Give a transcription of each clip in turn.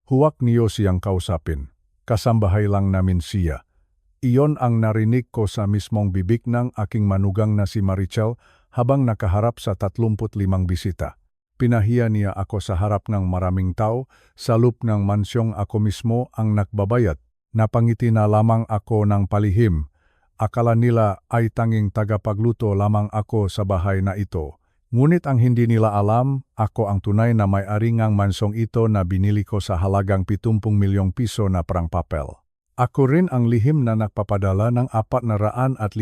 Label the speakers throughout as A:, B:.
A: Huwag niyo siyang kausapin. Kasambahay lang namin siya. Iyon ang narinig ko sa mismong bibig ng aking manugang na si Marichel habang nakaharap sa 35 bisita. Pinahiya niya ako sa harap ng maraming tao, sa loob ng mansyong ako mismo ang nakbabayad. Napangiti na lamang ako ng palihim. Akala nila ay tanging tagapagluto lamang ako sa bahay na ito. Ngunit ang hindi nila alam, ako ang tunay na may-ari ng mansyong ito na binili ko sa halagang 70 milyong piso na perang papel. Ako rin ang lihim na nagpapadala ng 450,000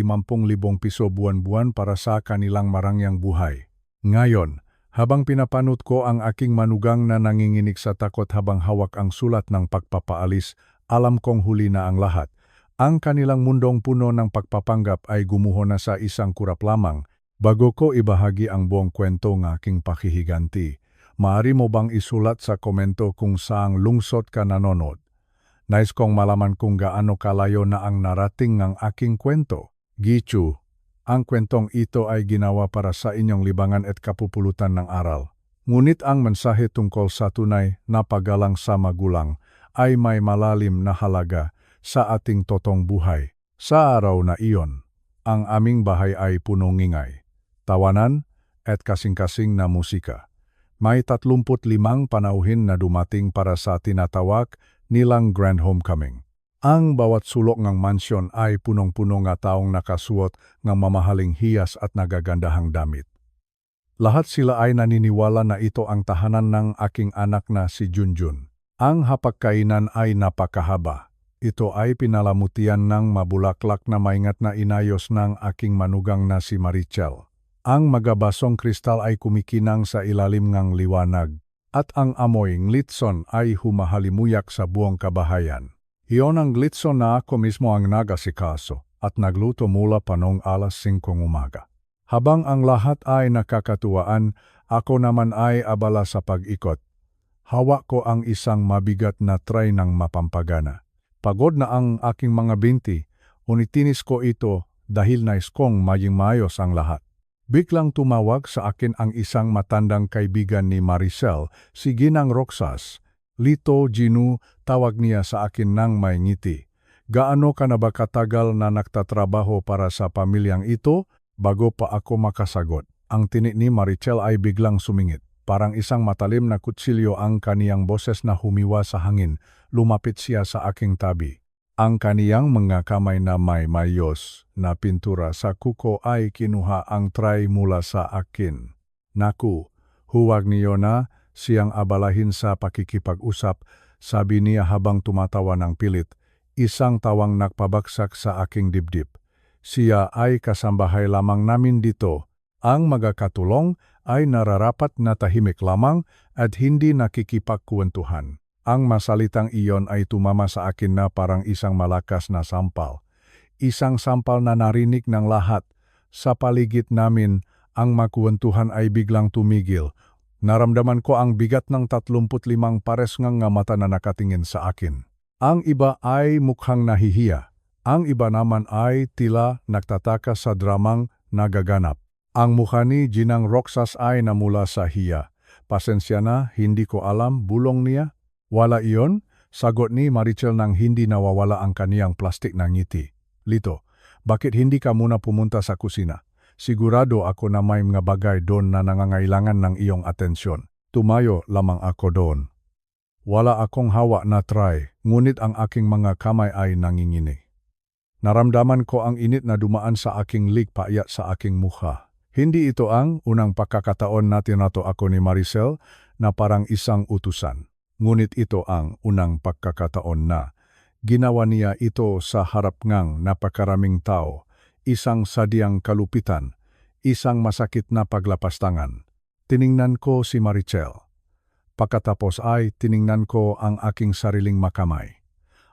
A: piso buwan-buwan para sa kanilang marangyang buhay. Ngayon, habang pinapanood ko ang aking manugang na nanginginig sa takot habang hawak ang sulat ng pagpapaalis, alam kong huli na ang lahat. Ang kanilang mundong puno ng pagpapanggap ay gumuho na sa isang kurap lamang. Bago ko ibahagi ang buong kwento ng aking pakihiganti, maaari mo bang isulat sa komento kung saang lungsod ka nanonood? Nais kong malaman kung gaano kalayo na ang narating ng aking kwento. Gichu, ang kwentong ito ay ginawa para sa inyong libangan at kapupulutan ng aral. Ngunit ang mensahe tungkol sa tunay na paggalang sa magulang ay may malalim na halaga sa ating totoong buhay. Sa araw na iyon, ang aming bahay ay punong ngingay, tawanan at kasing-kasing na musika. May 35 panauhin na dumating para sa tinatawag nilang Grand Homecoming. Ang bawat sulok ng mansyon ay punong-puno ng taong nakasuot ng mamahaling hiyas at nagagandahang damit. Lahat sila ay naniniwala na ito ang tahanan ng aking anak na si Junjun. Ang hapagkainan ay napakahaba. Ito ay pinalamutian ng mabulaklak na maingat na inayos ng aking manugang na si Marichel. Ang magabasong kristal ay kumikinang sa ilalim ng liwanag, at ang amoy nglitson ay humahalimuyak sa buong kabahayan. Iyon ang nglitson na ako mismo ang nagasikaso at nagluto mula pa noong alas 5 umaga. Habang ang lahat ay nakakatuwaan, ako naman ay abala sa pag-ikot. Hawak ko ang isang mabigat na tray ng mapampagana. Pagod na ang aking mga binti, unitinis ko ito dahil nais kong maging maayos ang lahat. Biglang tumawag sa akin ang isang matandang kaibigan ni Maricel, si Ginang Roxas. Lito, Ginu, tawag niya sa akin nang may ngiti. Gaano ka na ba katagal na nagtatrabaho para sa pamilyang ito? Bago pa ako makasagot, ang tinik ni Maricel ay biglang sumingit. Parang isang matalim na kutsilyo ang kaniyang boses na humiwa sa hangin. Lumapit siya sa aking tabi. Ang kaniyang mga kamay na may mayos na pintura sa kuko ay kinuha ang tray mula sa akin. Naku, huwag niyo na siyang abalahin sa pakikipag-usap, sabi niya habang tumatawa ng pilit, isang tawang nakpabagsak sa aking dibdib. Siya ay kasambahay lamang namin dito. Ang magkakatulong ay nararapat na tahimik lamang at hindi nakikipagkwentuhan. Ang masalitang iyon ay tumama sa akin na parang isang malakas na sampal. Isang sampal na narinig ng lahat. Sa paligid namin, ang makwentuhan ay biglang tumigil. Naramdaman ko ang bigat ng 35 pares ng mata na nakatingin sa akin. Ang iba ay mukhang nahihiya. Ang iba naman ay tila nagtataka sa dramang nagaganap. Ang mukha ni Ginang Roxas ay namula sa hiya. Pasensya na, hindi ko alam, bulong niya. Wala iyon, sagot ni Marichel nang hindi nawawala ang kaniyang plastik na ngiti. Lito, bakit hindi ka muna pumunta sa kusina? Sigurado ako na may mga bagay doon na nangangailangan ng iyong atensyon. Tumayo lamang ako doon. Wala akong hawak na tray, ngunit ang aking mga kamay ay nanginginig. Naramdaman ko ang init na dumaan sa aking ligpayat sa aking mukha. Hindi ito ang unang pagkakataon na tinato ako ni Maricel na parang isang utusan. Ngunit ito ang unang pagkakataon na ginawa niya ito sa harap ng napakaraming tao, isang sadyang kalupitan, isang masakit na paglapastangan. Tiningnan ko si Marichel. Pagkatapos ay tiningnan ko ang aking sariling makamay.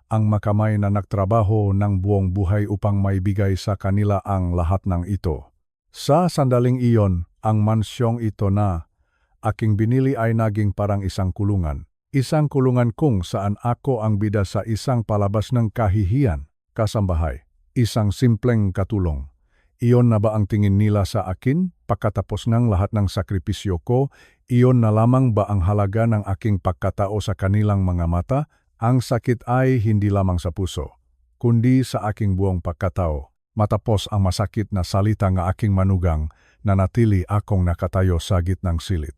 A: Ang makamay na nagtrabaho ng buong buhay upang maibigay sa kanila ang lahat ng ito. Sa sandaling iyon, ang mansyong ito na aking binili ay naging parang isang kulungan. Isang kulungan kung saan ako ang bida sa isang palabas ng kahihiyan, kasambahay, isang simpleng katulong. Iyon na ba ang tingin nila sa akin? Pagkatapos ng lahat ng sakripisyo ko, iyon na lamang ba ang halaga ng aking pagkatao sa kanilang mga mata? Ang sakit ay hindi lamang sa puso, kundi sa aking buong pagkatao. Matapos ang masakit na salita ng aking manugang, nanatili akong nakatayo sa gitnang silid.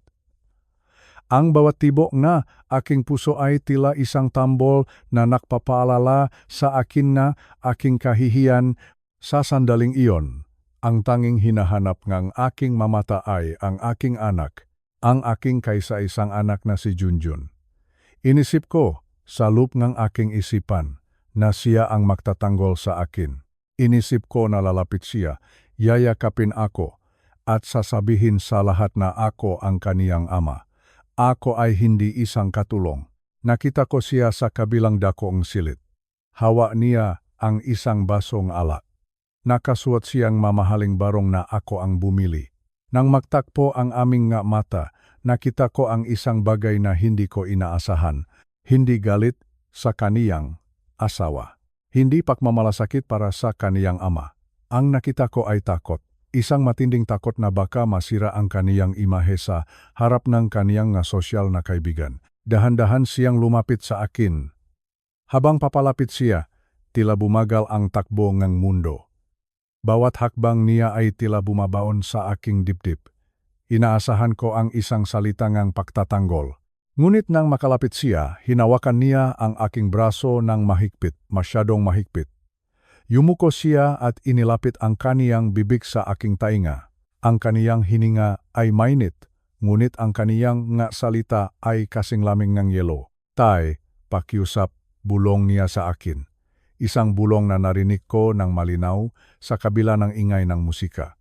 A: Ang bawat tibok na aking puso ay tila isang tambol na nakpapaalala sa akin na aking kahihiyan. Sa sandaling iyon, ang tanging hinahanap ng aking mamata ay ang aking anak, ang aking kaisa-isang anak na si Junjun. Inisip ko sa loob ng aking isipan na siya ang magtatanggol sa akin. Inisip ko na lalapit siya, yayakapin ako, at sasabihin sa lahat na ako ang kaniyang ama. Ako ay hindi isang katulong. Nakita ko siya sa kabilang dakoong silid. Hawak niya ang isang basong alak. Nakasuot siyang mamahaling barong na ako ang bumili. Nang magtakpo ang aming nga mata, nakita ko ang isang bagay na hindi ko inaasahan. Hindi galit sa kaniyang asawa. Hindi pagmamalasakit para sa kaniyang ama. Ang nakita ko ay takot. Isang matinding takot na baka masira ang kaniyang imahe sa harap ng kaniyang nga sosyal na kaibigan. Dahan-dahan siyang lumapit sa akin. Habang papalapit siya, tila bumagal ang takbo ng mundo. Bawat hakbang niya ay tila bumabaon sa aking dibdib. Inaasahan ko ang isang salita ngang pagtatanggol. Ngunit nang makalapit siya, hinawakan niya ang aking braso ng mahigpit, masyadong mahigpit. Yumuko siya at inilapit ang kaniyang bibig sa aking tainga. Ang kaniyang hininga ay mainit, ngunit ang kaniyang nga salita ay kasing lamig ng yelo. Tay, pakiusap, bulong niya sa akin. Isang bulong na narinig ko ng malinaw sa kabila ng ingay ng musika.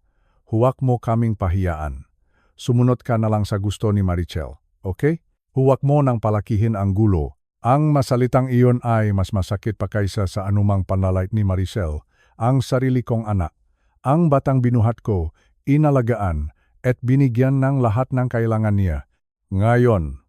A: Huwag mo kaming pahiyaan. Sumunod ka na lang sa gusto ni Marichel, okay? Huwag mo nang palakihin ang gulo. Ang masalitang iyon ay mas masakit pa kaysa sa anumang panlalait ni Marichel, ang sarili kong anak. Ang batang binuhat ko, inalagaan, at binigyan ng lahat ng kailangan niya. Ngayon,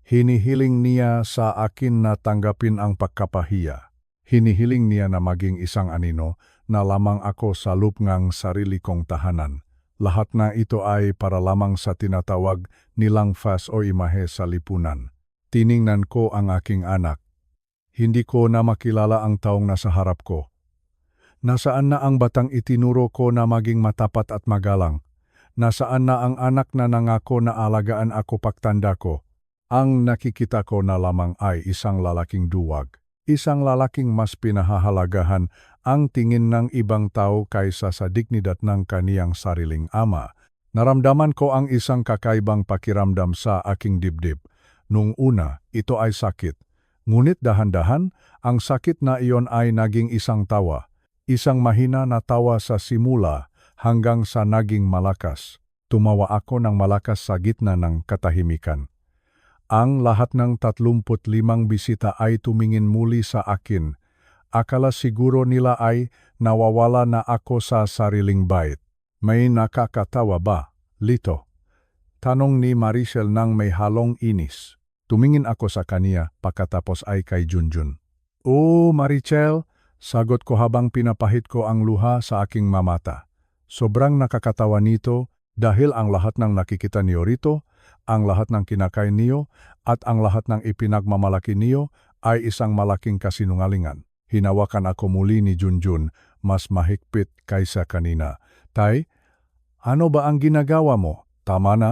A: hinihiling niya sa akin na tanggapin ang pagkapahiya. Hinihiling niya na maging isang anino na lamang ako sa loob ng sarili kong tahanan. Lahat na ito ay para lamang sa tinatawag nilang fas o imahe sa lipunan. Tiningnan ko ang aking anak. Hindi ko na makilala ang taong nasa harap ko. Nasaan na ang batang itinuro ko na maging matapat at magalang? Nasaan na ang anak na nangako na alagaan ako pagtanda ko? Ang nakikita ko na lamang ay isang lalaking duwag. Isang lalaking mas pinahahalagahan ang tingin ng ibang tao kaysa sa dignidad ng kaniyang sariling ama. Naramdaman ko ang isang kakaibang pakiramdam sa aking dibdib. Nung una, ito ay sakit. Ngunit dahan-dahan, ang sakit na iyon ay naging isang tawa. Isang mahina na tawa sa simula hanggang sa naging malakas. Tumawa ako ng malakas sa gitna ng katahimikan. Ang lahat ng 35 bisita ay tumingin muli sa akin. Akala siguro nila ay nawawala na ako sa sariling bait. May nakakatawa ba, Lito? Tanong ni Marichel nang may halong inis. Tumingin ako sa kaniya pagkatapos ay kay Junjun. "Oh, Marichel," sagot ko habang pinapahid ko ang luha sa aking mamata. Sobrang nakakatawa nito dahil ang lahat ng nakikita niyo rito, ang lahat ng kinakain niyo, at ang lahat ng ipinagmamalaki niyo ay isang malaking kasinungalingan. Hinawakan ako muli ni Junjun, mas mahigpit kaysa kanina. "Tay, ano ba ang ginagawa mo? Tama na?"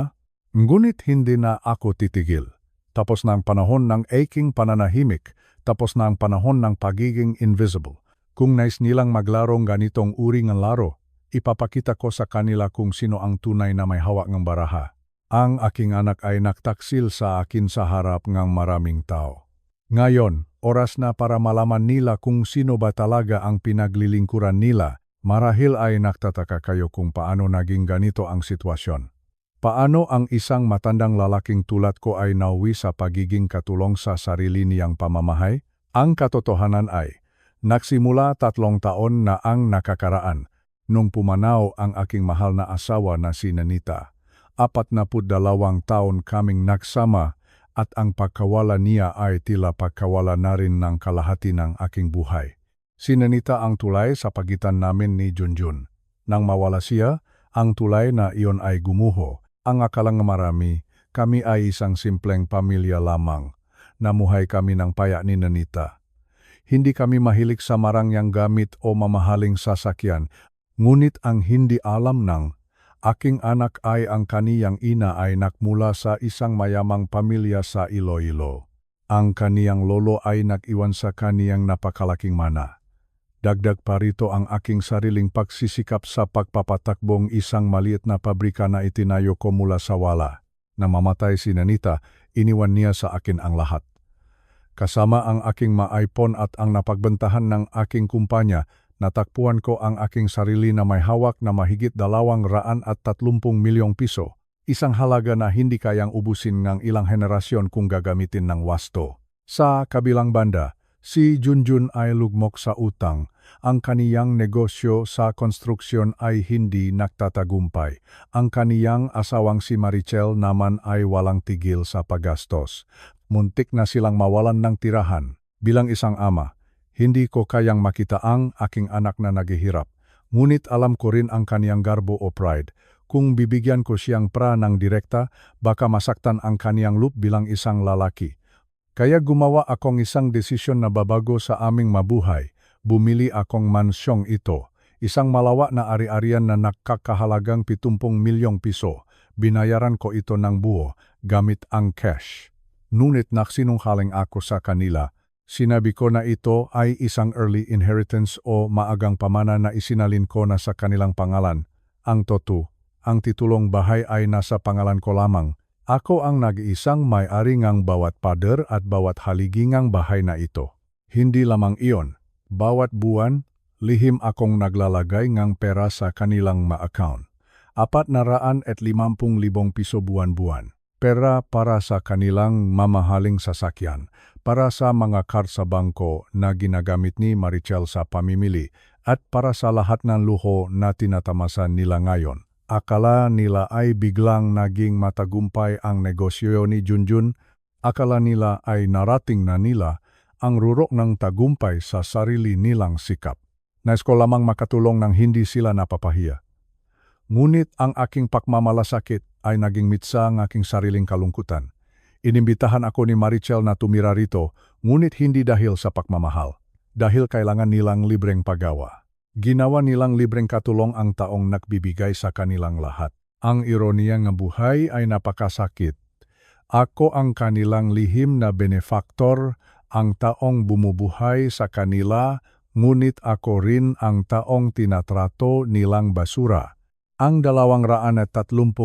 A: Ngunit hindi na ako titigil. Tapos na ang panahon ng aking pananahimik, tapos na ang panahon ng pagiging invisible. Kung nais nilang maglarong ganitong uri ng laro, ipapakita ko sa kanila kung sino ang tunay na may hawak ng baraha. Ang aking anak ay nagtaksil sa akin sa harap ng maraming tao. Ngayon, oras na para malaman nila kung sino ba talaga ang pinaglilingkuran nila. Marahil ay nagtataka kayo kung paano naging ganito ang sitwasyon. Paano ang isang matandang lalaking tulad ko ay nauwi sa pagiging katulong sa sarili niyang pamamahay? Ang katotohanan ay, nagsimula 3 taon na ang nakakaraan nung pumanaw ang aking mahal na asawa na si Nanita. 42 taon kaming nagsama at ang pagkawala niya ay tila pagkawala na rin ng kalahati ng aking buhay. Si Nanita ang tulay sa pagitan namin ni Junjun. Nang mawala siya, ang tulay na iyon ay gumuho. Ang akalang marami, kami ay isang simpleng pamilya lamang. Namuhay kami ng paya ni Nanita. Hindi kami mahilig sa marangyang gamit o mamahaling sasakyan, ngunit ang hindi alam ng aking anak ay ang kaniyang ina ay nakmula sa isang mayamang pamilya sa Iloilo. Ang kaniyang lolo ay nag-iwan sa kaniyang napakalaking mana. Dagdag pa rito ang aking sariling pagsisikap sa pagpapatakbong isang maliit na pabrika na itinayo ko mula sa wala. Nang mamatay si Nanita, iniwan niya sa akin ang lahat. Kasama ang aking maaipon at ang napagbentahan ng aking kumpanya, natakpuan ko ang aking sarili na may hawak na mahigit 230 milyong piso, isang halaga na hindi kayang ubusin ng ilang henerasyon kung gagamitin ng wasto. Sa kabilang banda, si Junjun ay lugmok sa utang. Ang kaniyang negosyo sa konstruksyon ay hindi nagtatagumpay. Ang kaniyang asawang si Marichel naman ay walang tigil sa paggastos. Muntik na silang mawalan ng tirahan. Bilang isang ama, hindi ko kayang makita ang aking anak na naghihirap. Ngunit alam ko rin ang kaniyang garbo o pride. Kung bibigyan ko siyang ng direkta, baka masaktan ang kaniyang loop bilang isang lalaki. Kaya gumawa akong isang desisyon na babago sa aming mabuhay. Bumili akong mansyong ito, isang malawa na ari-arian na nakakahalagang 70 milyong piso. Binayaran ko ito ng buo, gamit ang cash. Ngunit naksinungkaling ako sa kanila. Sinabi ko na ito ay isang early inheritance o maagang pamana na isinalin ko na sa kanilang pangalan. Ang totoo, ang titulong bahay ay nasa pangalan ko lamang. Ako ang nag-iisang may-ari ngang bawat pader at bawat haligi ngang bahay na ito. Hindi lamang iyon. Bawat buwan, lihim akong naglalagay ngang pera sa kanilang ma-account. 450,000 piso buwan-buwan. Pera para sa kanilang mamahaling sasakyan, para sa mga card sa bangko na ginagamit ni Marichel sa pamimili, at para sa lahat ng luho na tinatamasan nila ngayon. Akala nila ay biglang naging matagumpay ang negosyo ni Junjun. Akala nila ay narating na nila ang rurok ng tagumpay sa sarili nilang sikap. Nais ko lamang makatulong nang hindi sila napapahiya. Ngunit ang aking pagmamalasakit ay naging mitsa ang aking sariling kalungkutan. Inimbitahan ako ni Marichel na tumira rito, ngunit hindi dahil sa pagmamahal. Dahil kailangan nilang libreng paggawa. Ginawa nilang libreng katulong ang taong nagbibigay sa kanilang lahat. Ang ironiya ng buhay ay napakasakit. Ako ang kanilang lihim na benefactor, ang taong bumubuhay sa kanila, ngunit ako rin ang taong tinatrato nilang basura. Ang 230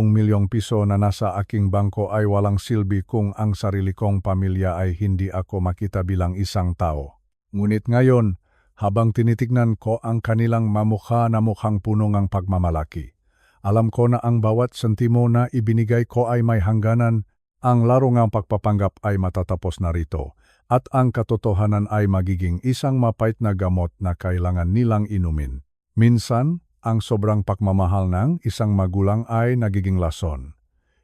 A: milyong piso na nasa aking bangko ay walang silbi kung ang sarili kong pamilya ay hindi ako makita bilang isang tao. Ngunit ngayon, habang tinitignan ko ang kanilang mamukha na mukhang puno ng pagmamalaki, alam ko na ang bawat sentimo na ibinigay ko ay may hangganan, ang laro ng pagpapanggap ay matatapos na rito, at ang katotohanan ay magiging isang mapait na gamot na kailangan nilang inumin. Minsan, ang sobrang pagmamahal ng isang magulang ay nagiging lason.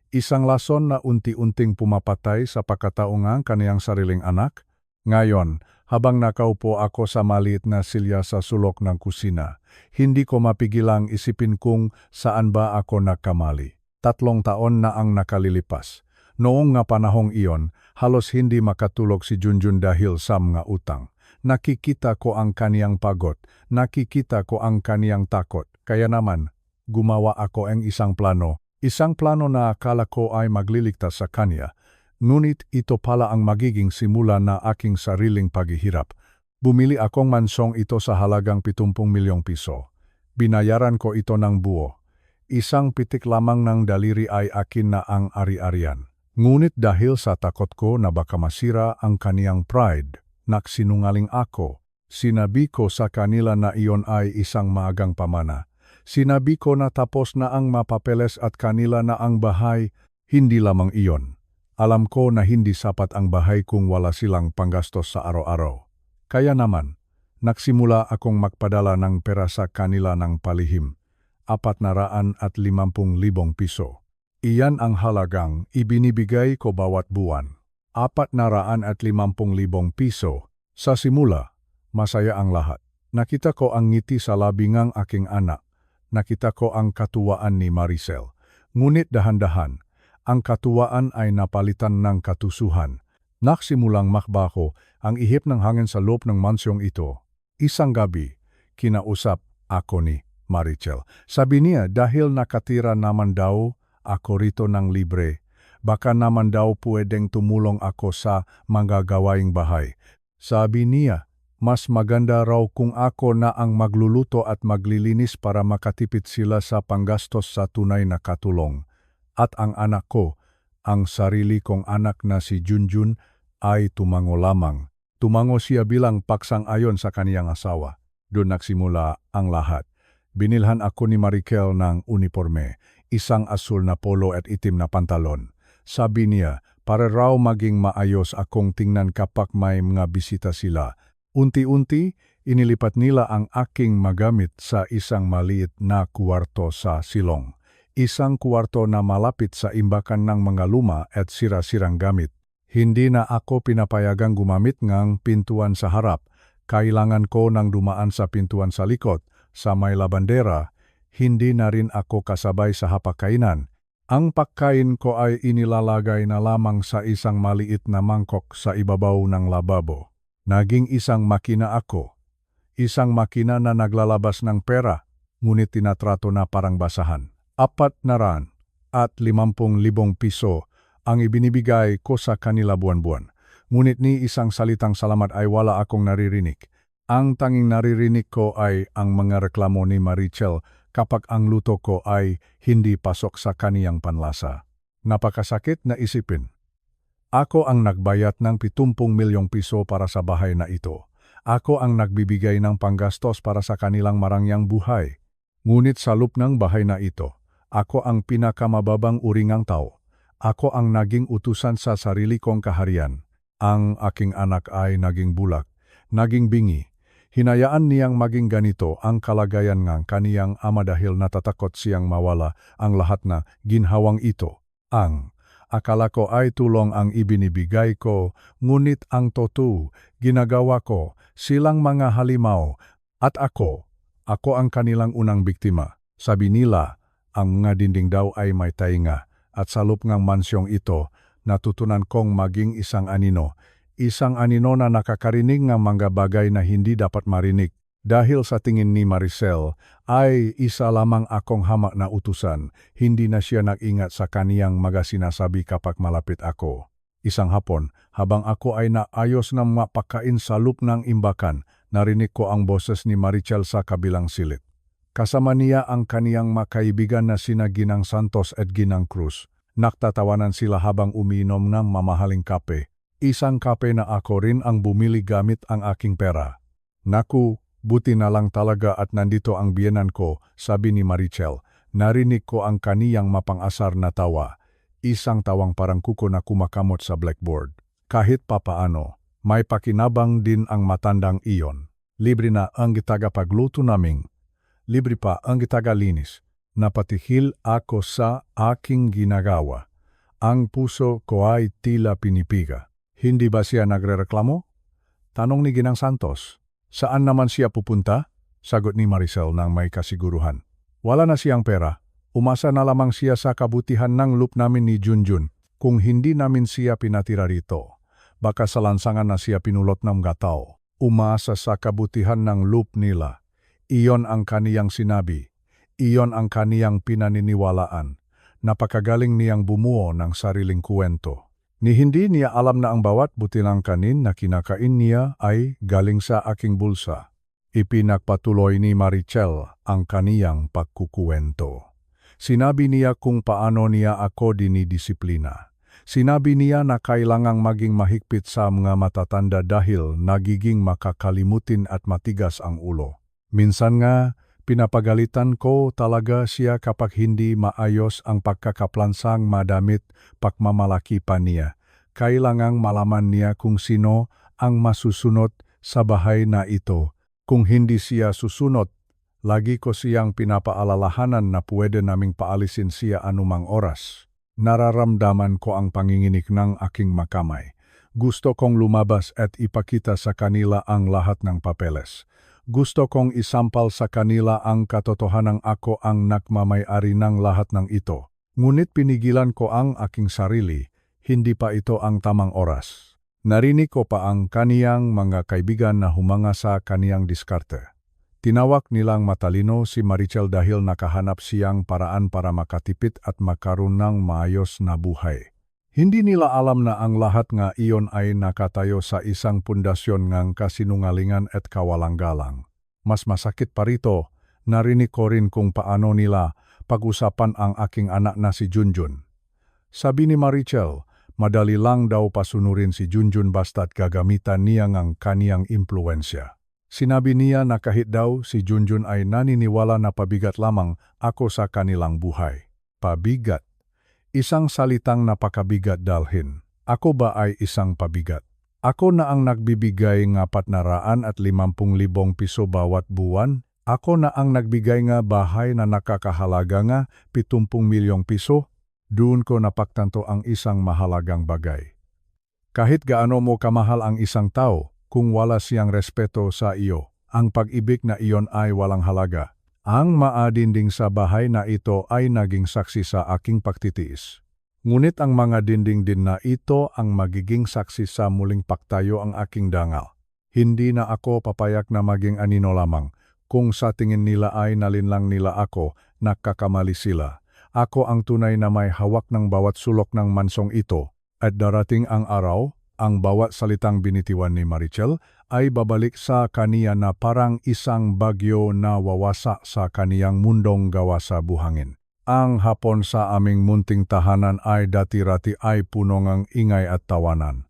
A: Isang lason na unti-unting pumapatay sa pagkataong ng kaniyang sariling anak. Ngayon, habang nakaupo ako sa maliit na silya sa sulok ng kusina, hindi ko mapigilang isipin kung saan ba ako nagkamali. 3 taon na ang nakalilipas. Noong nga panahong iyon, halos hindi makatulog si Junjun dahil sa mga utang. Nakikita ko ang kaniyang pagod, nakikita ko ang kaniyang takot. Kaya naman, gumawa ako ng isang plano na akala ko ay magliligtas sa kanya. Ngunit ito pala ang magiging simula na aking sariling paghihirap. Bumili akong mansong ito sa halagang 70 milyong piso. Binayaran ko ito ng buo. Isang pitik lamang ng daliri ay akin na ang ari-arian. Ngunit dahil sa takot ko na baka masira ang kaniyang pride, nagsinungaling ako. Sinabi ko sa kanila na iyon ay isang maagang pamana. Sinabi ko na tapos na ang mapapeles at kanila na ang bahay, hindi lamang iyon. Alam ko na hindi sapat ang bahay kung wala silang panggastos sa araw-araw. Kaya naman, nagsimula akong magpadala ng pera sa kanila ng palihim, 450,000 piso. Iyan ang halagang ibinibigay ko bawat buwan. 450,000 piso. Sa simula, masaya ang lahat. Nakita ko ang ngiti sa labi ng aking anak. nakita ko ang katuwaan ni Maricel. Ngunit dahan-dahan, ang katuwaan ay napalitan ng katusuhan. Nagsimulang makbako ang ihip ng hangin sa loob ng mansyong ito. Isang gabi, kinausap ako ni Maricel. Sabi niya dahil nakatira naman daw ako rito ng libre, baka naman daw pwedeng tumulong ako sa mga gawaing bahay. Sabi niya, mas maganda raw kung ako na ang magluluto at maglilinis para makatipid sila sa panggastos sa tunay na katulong. At ang anak ko, ang sarili kong anak na si Junjun, ay tumango lamang. Tumango siya bilang paksang-ayon sa kaniyang asawa. Doon nagsimula ang lahat. Binilhan ako ni Maricel ng uniforme, isang asul na polo at itim na pantalon. Sabi niya, para raw maging maayos akong tingnan kapag may mga bisita sila. Unti-unti, inilipat nila ang aking magamit sa isang maliit na kuwarto sa silong. Isang kuwarto na malapit sa imbakan ng mga luma at sira-sirang gamit. Hindi na ako pinapayagang gumamit ng pintuan sa harap. Kailangan ko nang dumaan sa pintuan sa likod, sa may labandera. Hindi na rin ako kasabay sa hapagkainan. Ang pagkain ko ay inilalagay na lamang sa isang maliit na mangkok sa ibabaw ng lababo. Naging isang makina ako. Isang makina na naglalabas ng pera, ngunit tinatrato na parang basahan. 450,000 piso ang ibinibigay ko sa kanila buwan-buwan. Ngunit ni isang salitang salamat ay wala akong naririnig. Ang tanging naririnig ko ay ang mga reklamo ni Maricel kapag ang luto ko ay hindi pasok sa kaniyang panlasa. Napakasakit na isipin. Ako ang nagbayad ng 70 milyong piso para sa bahay na ito. Ako ang nagbibigay ng panggastos para sa kanilang marangyang buhay. Ngunit sa loob ng bahay na ito, ako ang pinakamababang uringang tao. Ako ang naging utusan sa sarili kong kaharian. Ang aking anak ay naging bulak, naging bingi. Hinayaan niyang maging ganito ang kalagayan ng kaniyang ama dahil natatakot siyang mawala ang lahat na ginhawang ito. Akala ko ay tulong ang ibinibigay ko, ngunit ang totoo, ginagawa ko silang mga halimaw. At ako ang kanilang unang biktima. Sabi nila, ang mga dinding daw ay may tainga. At sa loob ng mansyong ito, natutunan kong maging isang anino. Isang anino na nakakarinig ng mga bagay na hindi dapat marinig. Dahil sa tingin ni Maricel ay isa lamang akong hamak na utusan, hindi na siya nag-ingat sa kaniyang mga sinasabi kapag malapit ako. Isang hapon, habang ako ay naayos na mapakain sa loob ng imbakan, narinig ko ang boses ni Maricel sa kabilang silid. Kasama niya ang kaniyang makaibigan na sina Ginang Santos at Ginang Cruz. Nagtatawanan sila habang umiinom ng mamahaling kape. Isang kape na ako rin ang bumili gamit ang aking pera. Naku, buti na lang talaga at nandito ang biyenan ko, sabi ni Maricel. Narinig ko ang kaniyang mapang-asar na tawa. Isang tawang parang kuko na kumakamot sa blackboard. Kahit papaano, may pakinabang din ang matandang iyon. Libre na ang tagapagluto naming. Libre pa ang tagalinis. Napatihil ako sa aking ginagawa. Ang puso ko ay tila pinipiga. Hindi ba siya nagrereklamo? Tanong ni Ginang Santos. Saan naman siya pupunta? Sagot ni Maricel ng may kasiguruhan. Wala na siyang pera. Umasa na lamang siya sa kabutihan ng loop namin ni Junjun. Kung hindi namin siya pinatira rito, baka sa lansangan na siya pinulot ng gataw. Umasa sa kabutihan ng loop nila. Iyon ang kaniyang sinabi. Iyon ang kaniyang pinaniniwalaan. Napakagaling niyang bumuo ng sariling kwento. Ni hindi niya alam na ang bawat butilang kanin na kinakain niya ay galing sa aking bulsa. Ipinagpatuloy ni Maricel ang kaniyang pagkukuwento. Sinabi niya kung paano niya ako dinidisiplina. Sinabi niya na kailangang maging mahigpit sa mga matatanda dahil nagiging makakalimutin at matigas ang ulo. Minsan nga, pinapagalitan ko talaga siya kapag hindi maayos ang pagkakaplansang madamit pagmamalaki pa niya. Kailangang malaman niya kung sino ang masusunod sa bahay na ito. Kung hindi siya susunod, lagi ko siyang pinapaalalahanan na pwede naming paalisin siya anumang oras. Nararamdaman ko ang panginginig ng aking makamay. Gusto kong lumabas at ipakita sa kanila ang lahat ng papeles. Gusto kong isampal sa kanila ang katotohanang ako ang nagmamay-ari ng lahat ng ito. Ngunit pinigilan ko ang aking sarili, hindi pa ito ang tamang oras. Narinig ko pa ang kaniyang mga kaibigan na humanga sa kaniyang diskarte. Tinawag nilang matalino si Marichel dahil nakahanap siyang paraan para makatipid at magkaroon ng maayos na buhay. Hindi nila alam na ang lahat nga iyon ay nakatayo sa isang pundasyon ng kasinungalingan at kawalang-galang. Mas masakit pa rito, narinig ko rin kung paano nila pag-usapan ang aking anak na si Junjun. Sabi ni Marichel, madali lang daw pasunurin si Junjun basta't gagamitan niya ng kaniyang impluensya. Sinabi niya na kahit daw si Junjun ay naniniwala na pabigat lamang ako sa kanilang buhay. Pabigat. Isang salitang napakabigat dalhin. Ako ba ay isang pabigat? Ako na ang nagbibigay ng 450,000 piso bawat buwan. Ako na ang nagbigay nga bahay na nakakahalaga nga 70 milyong piso. Doon ko napagtanto ang isang mahalagang bagay. Kahit gaano mo kamahal ang isang tao, kung wala siyang respeto sa iyo, ang pag-ibig na iyon ay walang halaga. Ang maadinding sa bahay na ito ay naging saksi sa aking pagtitiis. Ngunit ang mga dinding din na ito ang magiging saksi sa muling pagtayo ang aking dangal. Hindi na ako papayag na maging anino lamang. Kung sa tingin nila ay nalinlang nila ako, nakakamali sila. Ako ang tunay na may hawak ng bawat sulok ng mansong ito. At darating ang araw, ang bawat salitang binitiwan ni Marichel ay babalik sa kaniya na parang isang bagyo na wawasa sa kaniyang mundong gawa sa buhangin. Ang hapon sa aming munting tahanan ay dati-rati ay puno ng ingay at tawanan.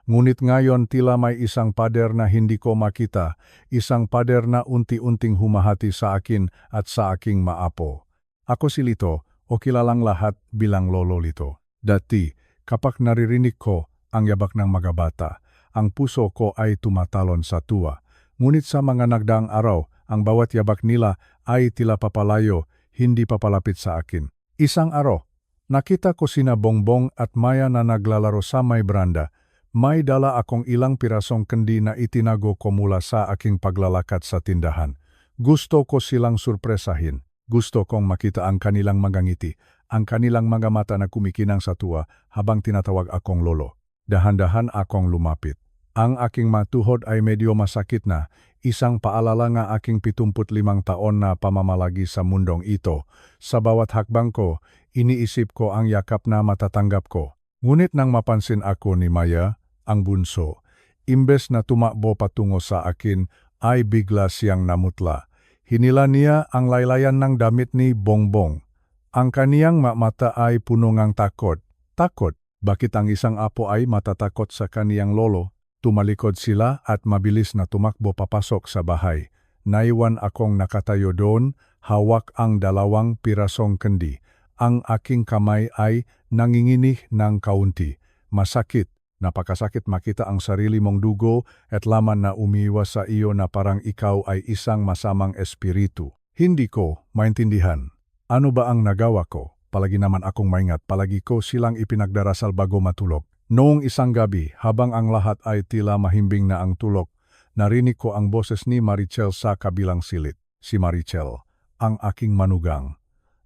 A: Ngunit ngayon tila may isang pader na hindi ko makita, isang pader na unti-unting humahati sa akin at sa aking maapo. Ako si Lito, o kilalang lahat bilang Lolo Lito. Dati, kapag naririnig ko ang yabak ng mga bata, ang puso ko ay tumatalon sa tuwa. Ngunit sa mga nagdaang araw, ang bawat yabak nila ay tila papalayo, hindi papalapit sa akin. Isang araw, nakita ko sina Bongbong at Maya na naglalaro sa may branda. May dala akong ilang pirasong kandi na itinago ko mula sa aking paglalakad sa tindahan. Gusto ko silang surpresahin. Gusto kong makita ang kanilang mga ngiti, ang kanilang mga mata na kumikinang sa tuwa habang tinatawag akong lolo. Dahan-dahan akong lumapit. Ang aking matuhod ay medyo masakit na, isang paalala nga aking 75 taon na pamamalagi sa mundong ito. Sa bawat hakbang ko, iniisip ko ang yakap na matatanggap ko. Ngunit nang mapansin ako ni Maya, ang bunso, imbes na tumakbo patungo sa akin, ay bigla siyang namutla. Hinila niya ang laylayan ng damit ni Bongbong. Ang kaniyang mata ay puno ng takot. Takot? Bakit ang isang apo ay matatakot sa kaniyang lolo? Tumalikod sila at mabilis na tumakbo papasok sa bahay. Naiwan akong nakatayo doon, hawak ang 2 pirasong kandi. Ang aking kamay ay nanginginig ng kaunti. Masakit, napakasakit makita ang sarili mong dugo at laman na umiiwas sa iyo na parang ikaw ay isang masamang espiritu. Hindi ko maintindihan. Ano ba ang nagawa ko? Palagi naman akong maingat, palagi ko silang ipinagdarasal bago matulog. Noong isang gabi, habang ang lahat ay tila mahimbing na ang tulog, narinig ko ang boses ni Marichel sa kabilang silid. Si Marichel, ang aking manugang.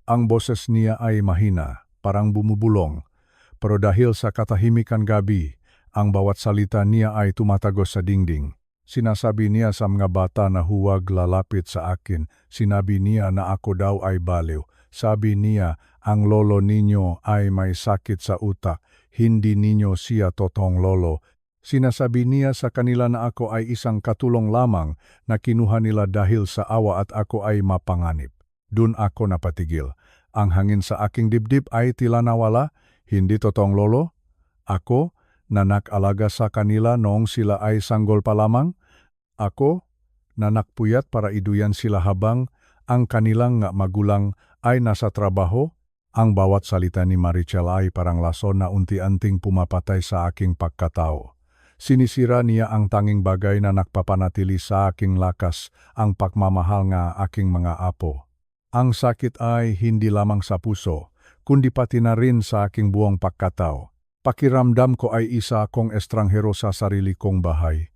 A: Ang boses niya ay mahina, parang bumubulong. Pero dahil sa katahimikan gabi, ang bawat salita niya ay tumatagos sa dingding. Sinasabi niya sa mga bata na huwag lalapit sa akin. Sinabi niya na ako daw ay baliw. Sabi niya, ang lolo ninyo ay may sakit sa utak, hindi ninyo siya totoong lolo. Sinasabi niya sa kanila na ako ay isang katulong lamang na kinuha nila dahil sa awa at ako ay mapanganib. Dun ako napatigil. Ang hangin sa aking dibdib ay tila nawala, hindi totoong lolo. Ako, na nag-alaga sa kanila noong sila ay sanggol pa lamang. Ako, na nakpuyat para iduyan sila habang ang kanilang magulang ay nasa trabaho. Ang bawat salita ni Marichel ay parang lason na unti-unting pumapatay sa aking pagkatao. Sinisira niya ang tanging bagay na nagpapanatili sa aking lakas, ang pagmamahal nga aking mga apo. Ang sakit ay hindi lamang sa puso, kundi pati na rin sa aking buong pagkatao. Pakiramdam ko ay isa akong estranghero sa sarili kong bahay.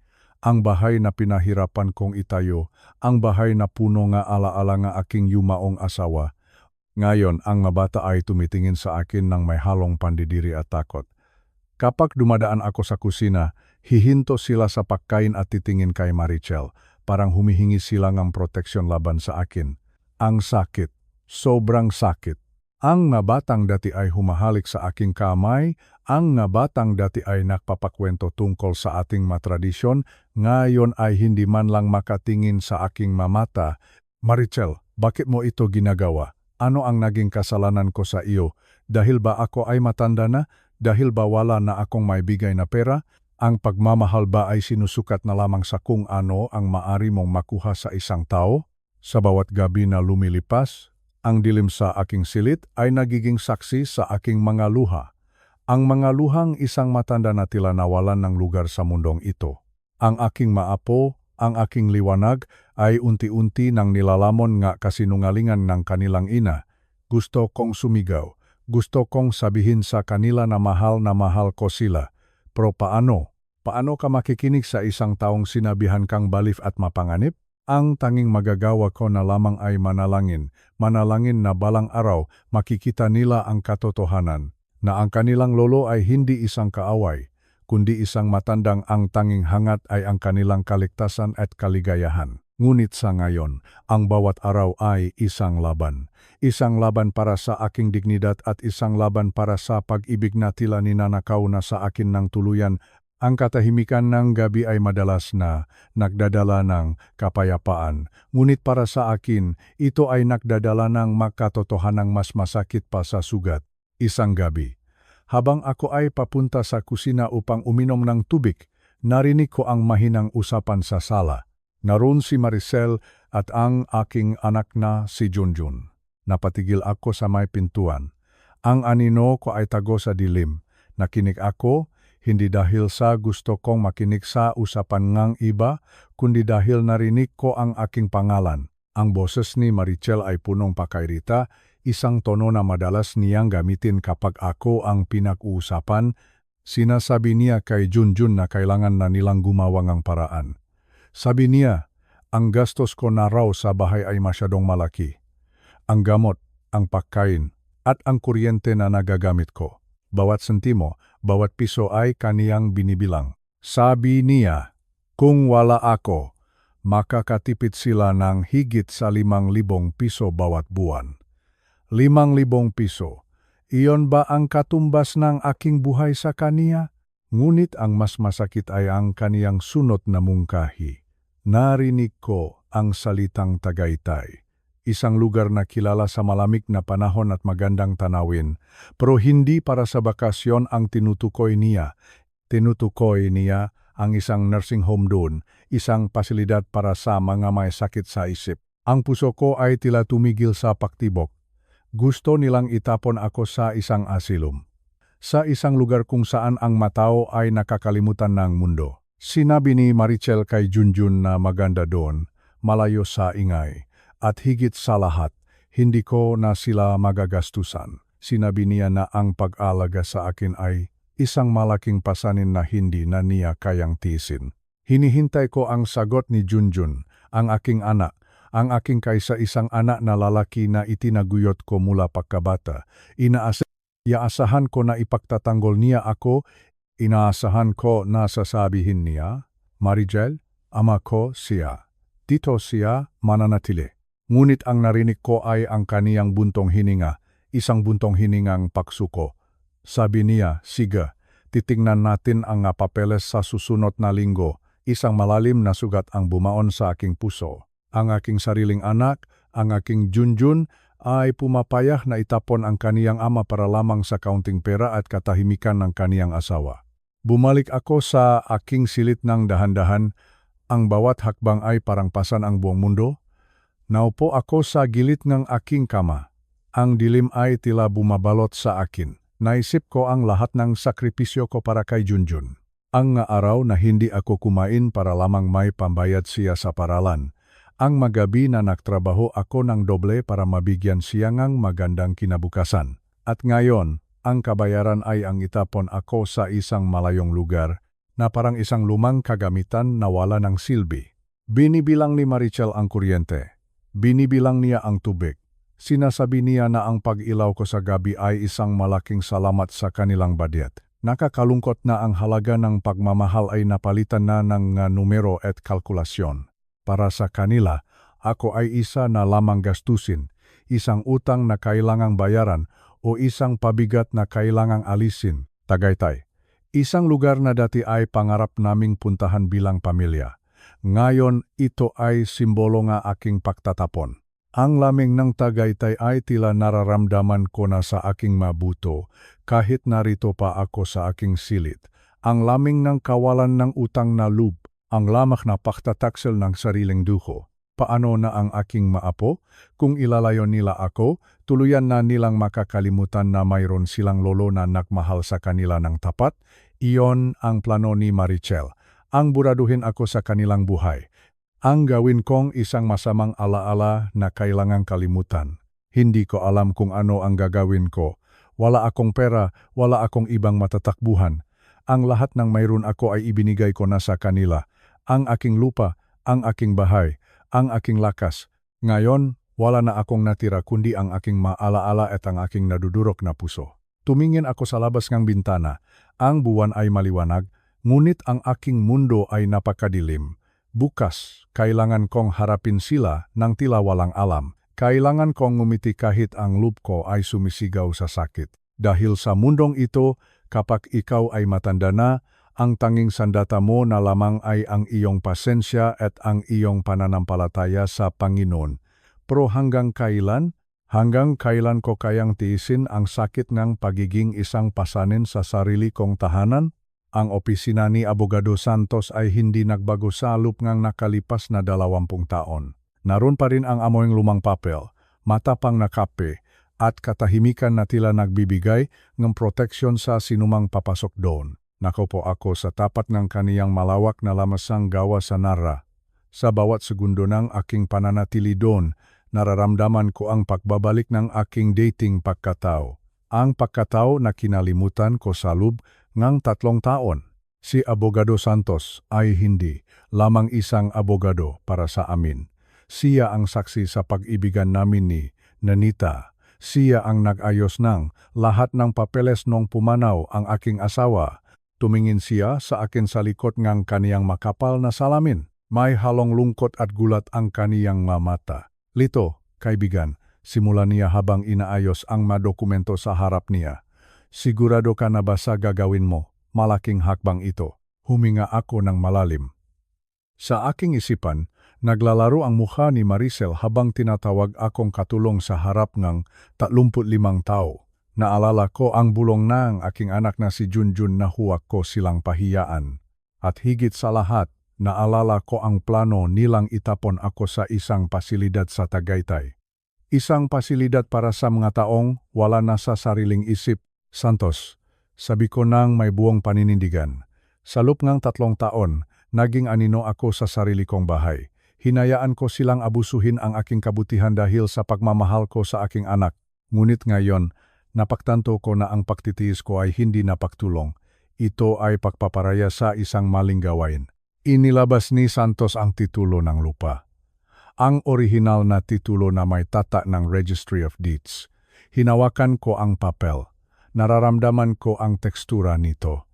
A: ang bahay na pinahirapan kong itayo, ang bahay na puno nga alaala nga aking yumaong asawa. Ngayon, ang mabata ay tumitingin sa akin ng may halong pandidiri at takot. Kapag dumadaan ako sa kusina, hihinto sila sa pagkain at titingin kay Marichel, parang humihingi sila ng proteksyon laban sa akin. Ang sakit, sobrang sakit. Ang nabatang dati ay humahalik sa aking kamay, ang nabatang dati ay nagpapakwento tungkol sa ating matradisyon, ngayon ay hindi man lang makatingin sa aking mamata. Marichel, bakit mo ito ginagawa? Ano ang naging kasalanan ko sa iyo? Dahil ba ako ay matanda na? Dahil ba wala na akong maibigay na pera? Ang pagmamahal ba ay sinusukat na lamang sa kung ano ang maari mong makuha sa isang tao? Sa bawat gabi na lumilipas, ang dilim sa aking silid ay nagiging saksi sa aking mga luha. Ang mga luhang isang matanda na tila nawalan ng lugar sa mundong ito. Ang aking maapo, ang aking liwanag ay unti-unti nang nilalamon nga kasinungalingan ng kanilang ina. Gusto kong sumigaw. Gusto kong sabihin sa kanila na mahal ko sila. Pero paano? Paano ka makikinig sa isang taong sinabihan kang balif at mapanganib? Ang tanging magagawa ko na lamang ay manalangin na balang araw makikita nila ang katotohanan, na ang kanilang lolo ay hindi isang kaaway, kundi isang matandang ang tanging hangat ay ang kanilang kaligtasan at kaligayahan. Ngunit sa ngayon, ang bawat araw ay isang laban. Isang laban para sa aking dignidad at isang laban para sa pag-ibig na tila ninanakaw na sa akin ng tuluyan. Ang katahimikan ng gabi ay madalas na nagdadala ng kapayapaan, ngunit para sa akin, ito ay nagdadala ng makatotohanang mas masakit pa sa sugat. Isang gabi, habang ako ay papunta sa kusina upang uminom ng tubig, narinig ko ang mahinang usapan sa sala. Naroon si Marichel at ang aking anak na si Junjun. Napatigil ako sa may pintuan. Ang anino ko ay tago sa dilim. Nakinig ako, hindi dahil sa gusto kong makinig sa usapan ngang iba, kundi dahil narinig ko ang aking pangalan. Ang boses ni Marichel ay punong pakairita, isang tono na madalas niyang gamitin kapag ako ang pinag-uusapan. Sinasabi niya kay Junjun na kailangan na nilang gumawa ng paraan. Sabi niya, ang gastos ko na raw sa bahay ay masyadong malaki. Ang gamot, ang pagkain, at ang kuryente na nagagamit ko. Bawat sentimo, bawat piso ay kaniyang binibilang. Sabi niya, kung wala ako, makakatipid sila ng higit sa 5,000 piso bawat buwan. 5,000 piso. Iyon ba ang katumbas ng aking buhay sa kaniya? Ngunit ang mas masakit ay ang kaniyang sunod na mungkahi. Narinig ko ang salitang Tagaytay. Isang lugar na kilala sa malamig na panahon at magandang tanawin, pero hindi para sa bakasyon ang tinutukoy niya. Tinutukoy niya ang isang nursing home doon, isang pasilidad para sa mga may sakit sa isip. Ang puso ko ay tila tumigil sa paktibok. Gusto nilang itapon ako sa isang asilum. Sa isang lugar kung saan ang matao ay nakakalimutan ng mundo. Sinabi ni Marichel kay Junjun na maganda doon, malayo sa ingay. At higit sa lahat, hindi ko na sila magagastusan. Sinabi niya na ang pag-alaga sa akin ay isang malaking pasanin na hindi na niya kayang tiisin. Hinihintay ko ang sagot ni Junjun, ang aking anak, ang aking kaisa-isang anak na lalaki na itinaguyod ko mula pagkabata. Inaasahan ko na ipagtatanggol niya ako, inaasahan ko na sasabihin niya, Marichel, ama ko siya. Dito siya mananatili. Ngunit ang narinig ko ay ang kaniyang buntong hininga, isang buntong hiningang paksuko. Sabi niya, sige, titingnan natin ang papeles sa susunod na linggo. Isang malalim na sugat ang bumaon sa aking puso. Ang aking sariling anak, ang aking Junjun, ay pumapayah na itapon ang kaniyang ama para lamang sa kaunting pera at katahimikan ng kaniyang asawa. Bumalik ako sa aking silid ng dahan-dahan. Ang bawat hakbang ay parang pasan ang buong mundo. Naupo ako sa gilid ng aking kama. Ang dilim ay tila bumabalot sa akin. Naisip ko ang lahat ng sakripisyo ko para kay Junjun. Ang araw na hindi ako kumain para lamang may pambayad siya sa paralan. Ang magabi na nagtrabaho ako ng doble para mabigyan siya ng magandang kinabukasan. At ngayon, ang kabayaran ay ang itapon ako sa isang malayong lugar. na parang isang lumang kagamitan na wala ng silbi. Binibilang ni Marichel ang kuryente. Binibilang niya ang tubig. Sinasabi niya na ang pag-ilaw ko sa gabi ay isang malaking salamat sa kanilang budget. Nakakalungkot na ang halaga ng pagmamahal ay napalitan na ng numero at kalkulasyon. Para sa kanila, ako ay isa na lamang gastusin, isang utang na kailangang bayaran o isang pabigat na kailangang alisin. Tagaytay, isang lugar na dati ay pangarap naming puntahan bilang pamilya. Ngayon, ito ay simbolo nga aking pagtatapon. Ang lamig ng Tagaytay ay tila nararamdaman ko na sa aking mabuto kahit narito pa ako sa aking silid. Ang lamig ng kawalan ng utang na loob, ang lamak na pagtataksel ng sariling duho. Paano na ang aking maapo? Kung ilalayo nila ako, tuluyan na nilang makakalimutan na mayroon silang lolo na nagmahal sa kanila ng tapat. Iyon ang plano ni Marichel. Ang buraduhin ako sa kanilang buhay. Ang gawin kong isang masamang alaala na kailangang kalimutan. Hindi ko alam kung ano ang gagawin ko. Wala akong pera, wala akong ibang matatakbuhan. Ang lahat ng mayroon ako ay ibinigay ko na sa kanila. Ang aking lupa, ang aking bahay, ang aking lakas. Ngayon, wala na akong natira kundi ang aking maalaala at ang aking nadudurok na puso. Tumingin ako sa labas ng bintana. Ang buwan ay maliwanag. Ngunit ang aking mundo ay napakadilim. Bukas, kailangan kong harapin sila ng tila walang alam. Kailangan kong ngumiti kahit ang loob ko ay sumisigaw sa sakit. Dahil sa mundong ito, kapag ikaw ay matanda na, ang tanging sandata mo na lamang ay ang iyong pasensya at ang iyong pananampalataya sa Panginoon. Pero hanggang kailan? Hanggang kailan ko kayang tiisin ang sakit ng pagiging isang pasanin sa sarili kong tahanan? Ang opisina ni Abogado Santos ay hindi nagbago sa loob ng nakalipas na 20 taon. Naroon pa rin ang amoyng lumang papel, matapang na kape, at katahimikan na tila nagbibigay ng proteksyon sa sinumang papasok doon. Nakaupo ako sa tapat ng kaniyang malawak na lamasang gawa sa Nara. Sa bawat segundo ng aking pananatili doon, nararamdaman ko ang pagbabalik ng aking dating pagkatao. Ang pagkatao na kinalimutan ko sa loob ng 3 taon. Si Abogado Santos ay hindi lamang isang abogado para sa amin. Siya ang saksi sa pag-ibigan namin ni Nanita. Siya ang nag-ayos ng lahat ng papeles nung pumanaw ang aking asawa. Tumingin siya sa akin sa likod ng kaniyang makapal na salamin. May halong lungkot at gulat ang kaniyang mata. Lito, kaibigan, simula niya habang inaayos ang madokumento sa harap niya. Sigurado ka na ba sa gagawin mo? Malaking hakbang ito. Huminga ako ng malalim. Sa aking isipan, naglalaro ang mukha ni Marichel habang tinatawag akong katulong sa harap ng 35 tao. Naalala ko ang bulong ng aking anak na si Junjun na huwag ko silang pahiyaan. At higit sa lahat, naalala ko ang plano nilang itapon ako sa isang pasilidad sa Tagaytay. Isang pasilidad para sa mga taong wala na sa sariling isip. Santos, sabi ko nang may buong paninindigan. Sa loob ng 3 taon, naging anino ako sa sarili kong bahay. Hinayaan ko silang abusuhin ang aking kabutihan dahil sa pagmamahal ko sa aking anak. Ngunit ngayon, napagtanto ko na ang pagtitiis ko ay hindi napagtulong. Ito ay pagpaparaya sa isang maling gawain. Inilabas ni Santos ang titulo ng lupa. Ang orihinal na titulo na may tata ng Registry of Deeds. Hinawakan ko ang papel. Nararamdaman ko ang tekstura nito.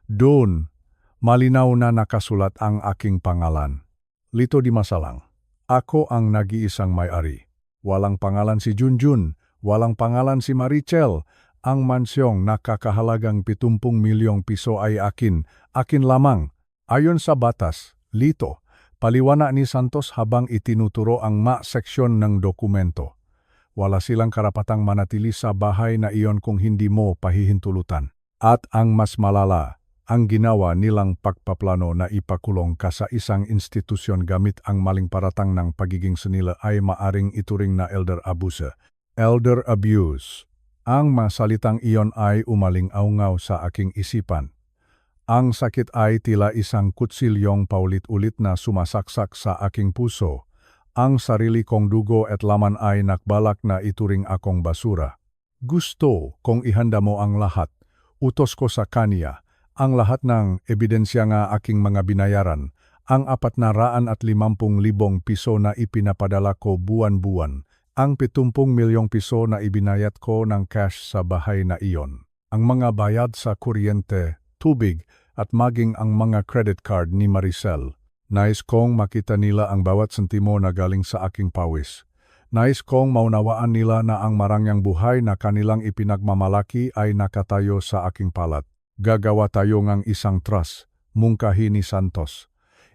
A: Doon, malinaw na nakasulat ang aking pangalan. Lito Di Masalang. Ako ang nag-iisang may-ari. Walang pangalan si Junjun, walang pangalan si Marichel. Ang mansyong nakakahalagang 70 milyong piso ay akin lamang. Ayon sa batas, Lito, paliwanag ni Santos habang itinuturo ang seksyon ng dokumento. Wala silang karapatang manatili sa bahay na iyon kung hindi mo pahihintulutan. At ang mas malala, ang ginawa nilang pagpaplano na ipakulong ka sa isang institusyon gamit ang maling paratang ng pagiging senila ay maaring ituring na elder abuse. Elder abuse. Ang masalitang iyon ay umaling-aungaw sa aking isipan. Ang sakit ay tila isang kutsilyong paulit-ulit na sumasaksak sa aking puso. Ang sarili kong dugo at laman ay nakbalak na ituring akong basura. Gusto kong ihanda mo ang lahat. Utos ko sa kanya. Ang lahat ng ebidensya nga aking mga binayaran, ang 450,000 piso na ipinapadala ko buwan-buwan, ang 70 milyong piso na ibinayat ko ng cash sa bahay na iyon, ang mga bayad sa kuryente, tubig at maging ang mga credit card ni Maricel. Nais kong makita nila ang bawat sentimo na galing sa aking pawis. Nais kong maunawaan nila na ang marangyang buhay na kanilang ipinagmamalaki ay nakatayo sa aking palat. Gagawa tayo ng isang trust, mungkahi ni Santos.